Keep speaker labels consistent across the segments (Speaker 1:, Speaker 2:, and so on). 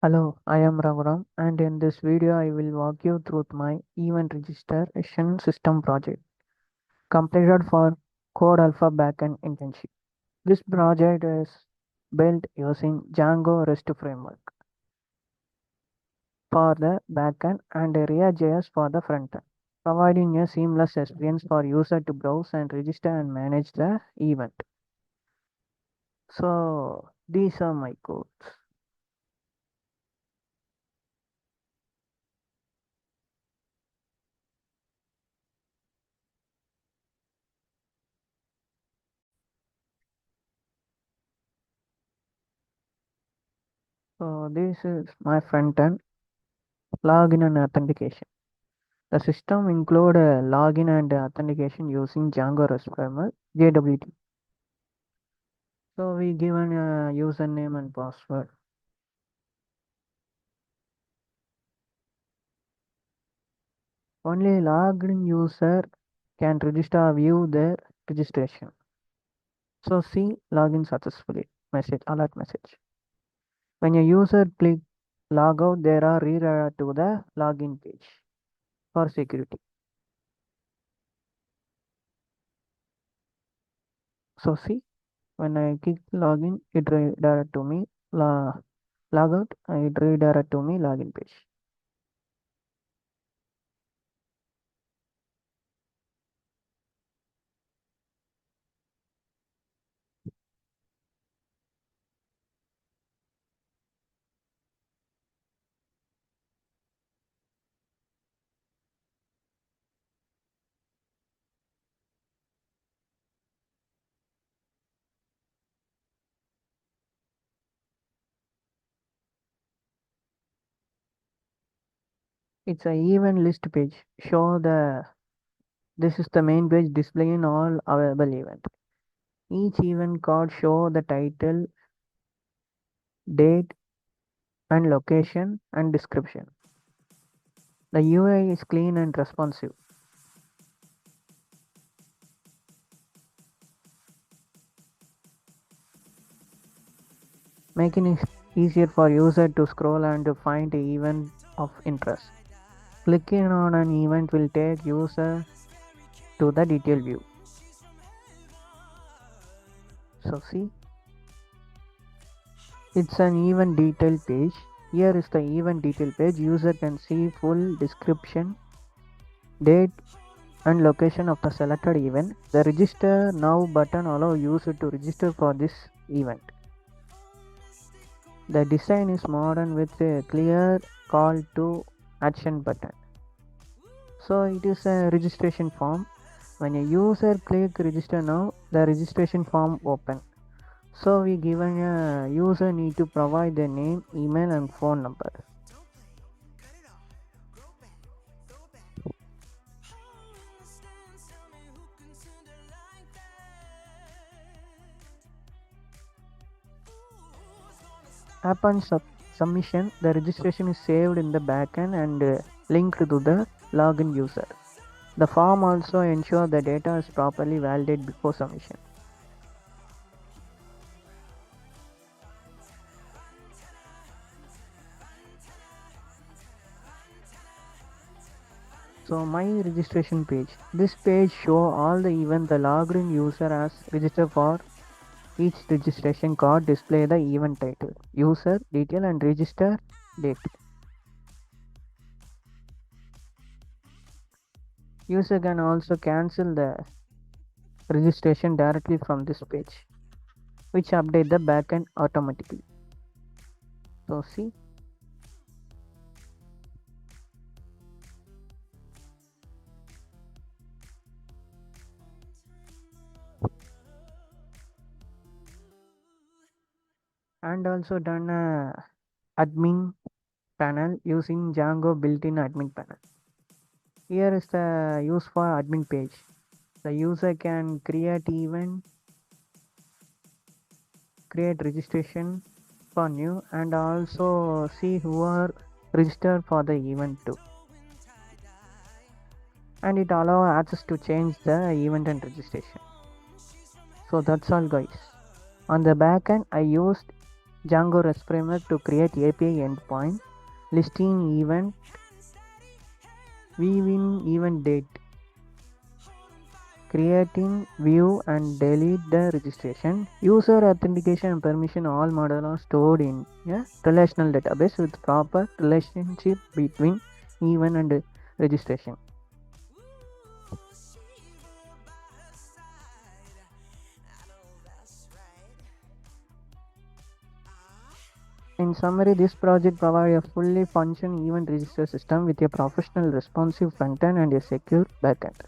Speaker 1: Hello, I am Raghuram, and in this video I will walk you through my event registration system project completed for CodeAlpha Backend Internship. This project is built using Django REST framework for the backend and React.js for the frontend, providing a seamless experience for user to browse and register and manage the event. So these are my codes. So this is my frontend login and authentication. The system include login and authentication using Django REST framework JWT. So we given a username and password. Only logged in user can register or view their registration. So see login successfully message alert message. When a user click log out, they are redirected to the login page for security. So see when I click login, it redirect to me log out, it redirect to me login page. It's a event list page. This is the main page displaying all available event. Each event card show the title, date, and location and description. The UI is clean and responsive. Making it easier for user to scroll and to find the event of interest. Clicking on an event will take user to the detail view. So see, it's an event detail page. Here is the event detail page. User can see full description, date, and location of the selected event. The register now button allows user to register for this event. The design is modern with a clear call to action button. So it is a registration form. When a user click register now, the registration form open. So we given a user need to provide their name, email and phone number. Upon submission, the registration is saved in the backend and linked to the login user. The form also ensures the data is properly validated before submission. So my registration page. This page shows all the event the logged in user has registered for. Each registration card display the event title, user detail and register date. User can also cancel the registration directly from this page, which update the backend automatically. So see, and also done a admin panel using Django built-in admin panel. Here is the use for admin page. The user can create event, create registration for new, and also see who are registered for the event too. And it allow access to change the event and registration. So that's all guys. On the backend I used Django REST framework to create API endpoint, listing event, viewing event date, creating view and delete the registration. User authentication and permission all models are stored in a relational database with proper relationship between event and registration. In summary, this project provides a fully functioning event register system with a professional responsive front-end and a secure backend.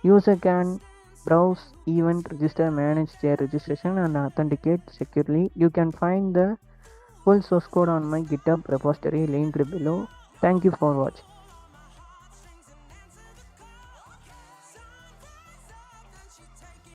Speaker 1: User can browse event, register, manage their registration, and authenticate securely. You can find the full source code on my GitHub repository linked below. Thank you for watching.